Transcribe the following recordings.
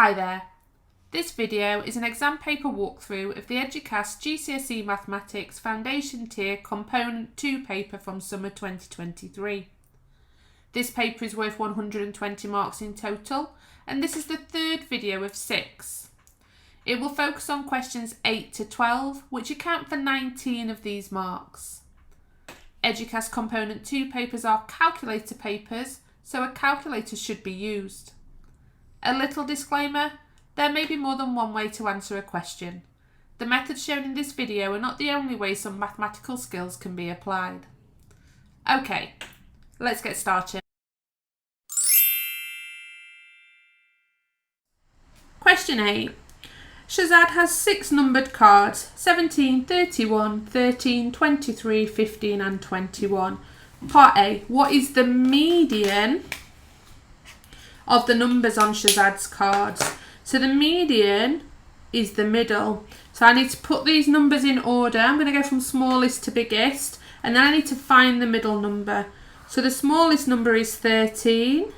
Hi there. This video is an exam paper walkthrough of the Eduqas GCSE Mathematics Foundation Tier Component 2 paper from summer 2023. This paper is worth 120 marks in total, and this is the third video of 6. It will focus on questions 8 to 12, which account for 19 of these marks. Eduqas Component 2 papers are calculator papers, so a calculator should be used. A little disclaimer, there may be more than one way to answer a question. The methods shown in this video are not the only way some mathematical skills can be applied. Okay, let's get started. Question 8. Shazad has 6 numbered cards, 17, 31, 13, 23, 15 and 21. Part A, what is the median of the numbers on Shazad's cards? So the median is the middle. So I need to put these numbers in order. I'm going to go from smallest to biggest, and then I need to find the middle number. So the smallest number is 13.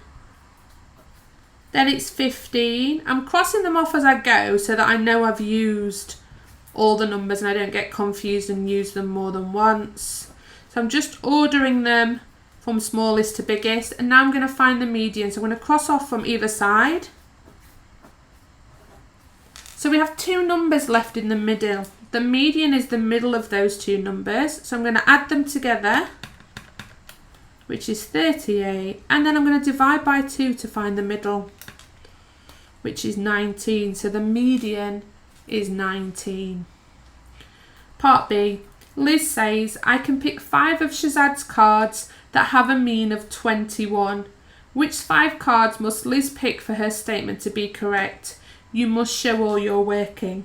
Then it's 15. I'm crossing them off as I go so that I know I've used all the numbers and I don't get confused and use them more than once. So I'm just ordering them from smallest to biggest, and now I'm going to find the median. So I'm going to cross off from either side. So we have 2 numbers left in the middle. The median is the middle of those 2 numbers. So I'm going to add them together, which is 38. And then I'm going to divide by 2 to find the middle, which is 19. So the median is 19. Part B. Liz says, I can pick 5 of Shazad's cards that have a mean of 21. Which 5 cards must Liz pick for her statement to be correct? You must show all your working.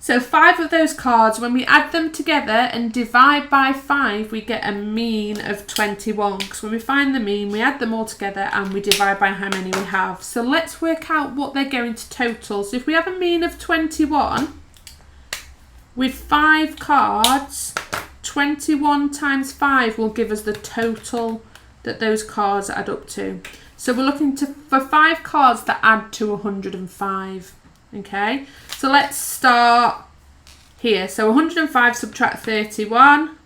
So 5 of those cards, when we add them together and divide by 5, we get a mean of 21. Because when we find the mean, we add them all together and we divide by how many we have. So let's work out what they're going to total. So if we have a mean of 21, with 5 cards, 21 times 5 will give us the total that those cards add up to. So we're looking for 5 cards that add to 105. Okay, so let's start here. So 105 subtract 31,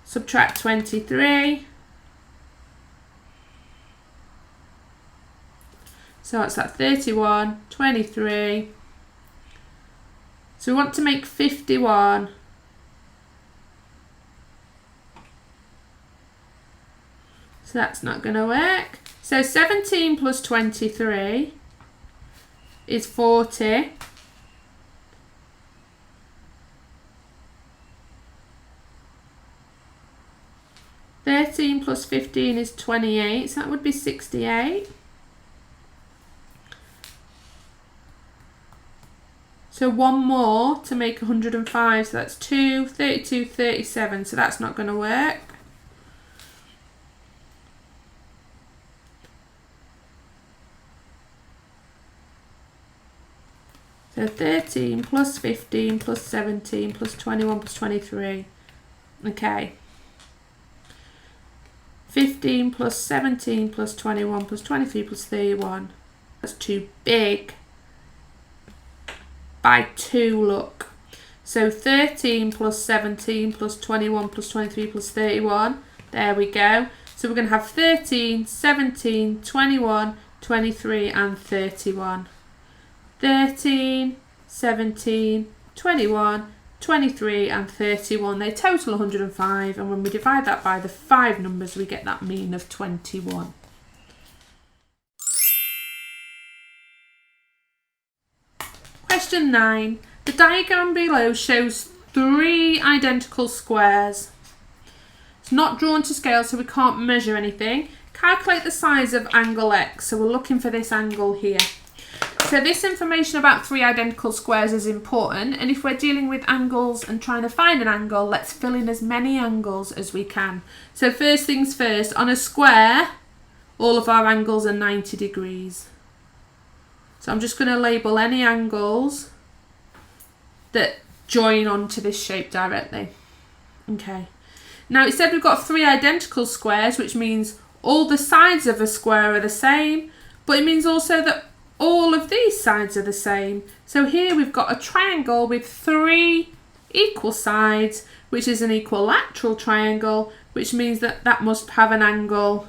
subtract 23. So that's that 31, 23. So we want to make 51. So that's not going to work. So 17 plus 23 is 40. Thirteen plus 15 is 28, so that would be 68. So one more to make 105, so that's 2, 32, 37, so that's not going to work. So 13 plus 15 plus 17 plus 21 plus 23. Okay. 15 plus 17 plus 21 plus 23 plus 31. That's too big. By 2, look. So 13 plus 17 plus 21 plus 23 plus 31. There we go. So we're going to have 13, 17, 21, 23 and 31. 13, 17, 21, 23 and 31. They total 105, and when we divide that by the 5 numbers, we get that mean of 21. Question 9. The diagram below shows 3 identical squares. It's not drawn to scale, so we can't measure anything. Calculate the size of angle X. So we're looking for this angle here. So this information about 3 identical squares is important, and if we're dealing with angles and trying to find an angle, let's fill in as many angles as we can. So first things first, on a square, all of our angles are 90 degrees. So I'm just going to label any angles that join onto this shape directly. Okay. Now it said we've got 3 identical squares, which means all the sides of a square are the same, but it means also that all of these sides are the same. So here we've got a triangle with 3 equal sides, which is an equilateral triangle, which means that that must have an angle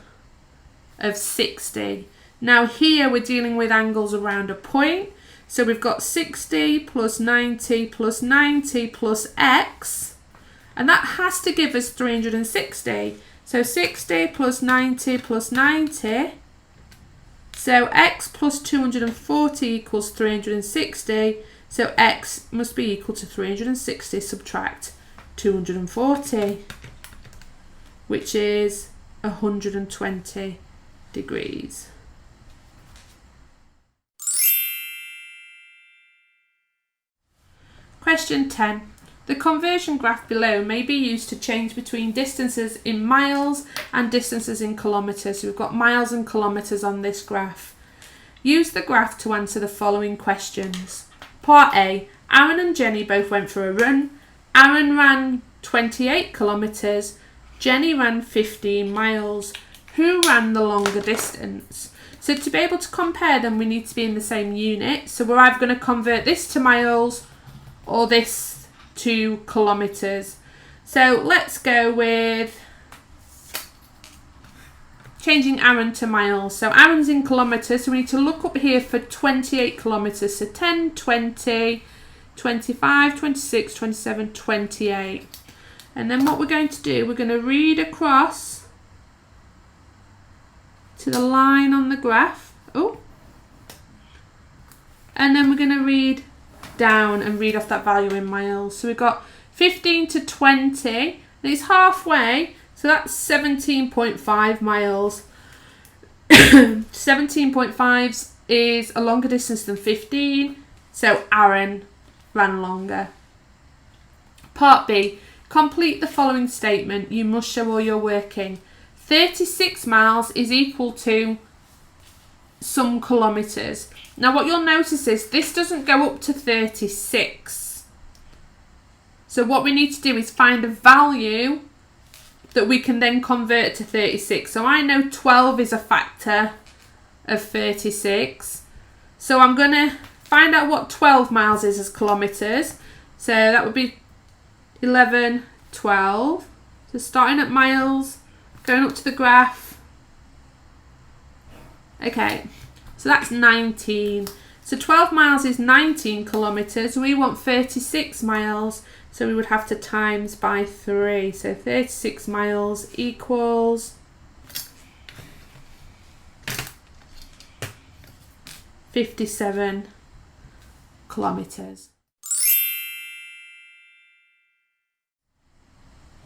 of 60. Now here we're dealing with angles around a point. So we've got 60 plus 90 plus 90 plus x, and that has to give us 360. So 60 plus 90 plus 90. So x plus 240 equals 360. So x must be equal to 360 subtract 240, which is 120 degrees. Question 10. The conversion graph below may be used to change between distances in miles and distances in kilometres. So we've got miles and kilometres on this graph. Use the graph to answer the following questions. Part A. Aaron and Jenny both went for a run. Aaron ran 28 kilometres. Jenny ran 15 miles. Who ran the longer distance? So to be able to compare them, we need to be in the same unit. So we're either going to convert this to miles or this to kilometres. So let's go with changing Aaron to miles. So Aaron's in kilometres, so we need to look up here for 28 kilometres. So 10, 20, 25, 26, 27, 28. And then what we're going to do, we're going to read across to the line on the graph. Oh. And then we're going to read down and read off that value in miles. So we've got 15 to 20, and it's halfway, so that's 17.5 miles. 17.5 is a longer distance than 15, so Aaron ran longer. Part B. Complete the following statement. You must show all your working. 36 miles is equal to some kilometres. Now what you'll notice is this doesn't go up to 36. So what we need to do is find a value that we can then convert to 36. So I know 12 is a factor of 36. So I'm going to find out what 12 miles is as kilometres. So that would be 11, 12. So starting at miles, going up to the graph. Okay, so that's 19. So 12 miles is 19 kilometres. We want 36 miles, so we would have to times by 3. So 36 miles equals 57 kilometres.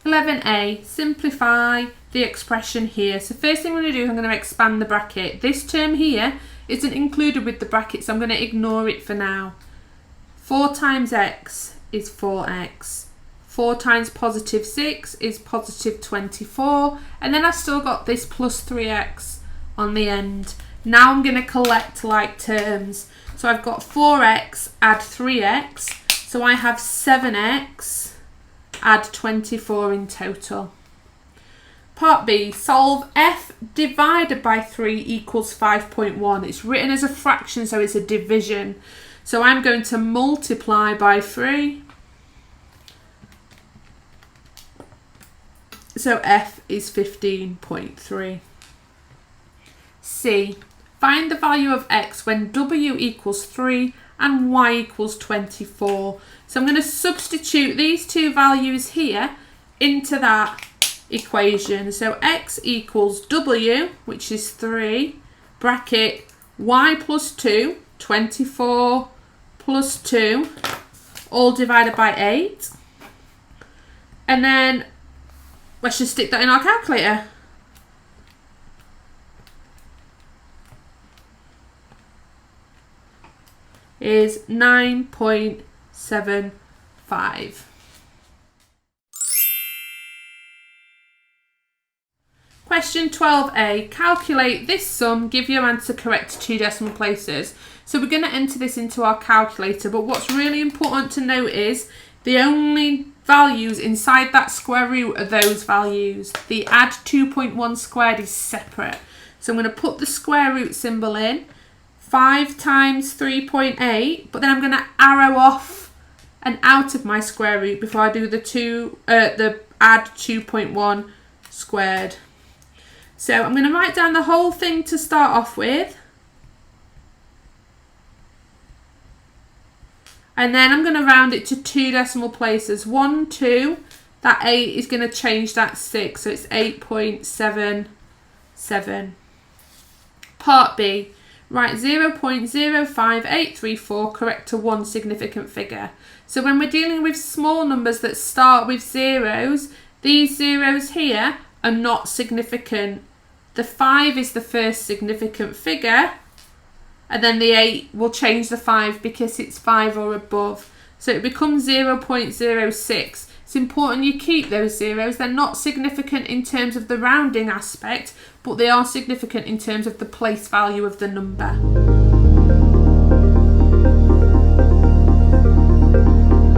11a, simplify the expression here. So first thing I'm going to do is I'm going to expand the bracket. This term here isn't included with the bracket, so I'm going to ignore it for now. 4 times x is 4x. 4 times positive 6 is positive 24. And then I've still got this plus 3x on the end. Now I'm going to collect like terms. So I've got 4x, add 3x. So I have 7x. Add 24 in total. Part B, solve f divided by 3 equals 5.1. It's written as a fraction, so it's a division. So I'm going to multiply by 3. So f is 15.3. C, find the value of x when w equals 3 and y equals 24. So I'm going to substitute these two values here into that equation. So x equals w, which is 3, bracket y plus 2, 24 plus 2, all divided by 8. And then let's just stick that in our calculator. Is 9.75. Question 12a, calculate this sum, give your answer correct to 2 decimal places. So we're going to enter this into our calculator, but what's really important to note is the only values inside that square root are those values. The add 2.1 squared is separate. So I'm going to put the square root symbol in. 5 times 3.8, but then I'm going to arrow off and out of my square root before I do the add 2.1 squared. So I'm going to write down the whole thing to start off with. And then I'm going to round it to 2 decimal places. 1, 2, that 8 is going to change that 6, so it's 8.77. Part B. Write 0.05834 correct to one significant figure. So when we're dealing with small numbers that start with zeros, these zeros here are not significant. The 5 is the first significant figure, and then the 8 will change the 5 because it's 5 or above. So it becomes 0.06. It's important you keep those zeros. They're not significant in terms of the rounding aspect, but they are significant in terms of the place value of the number.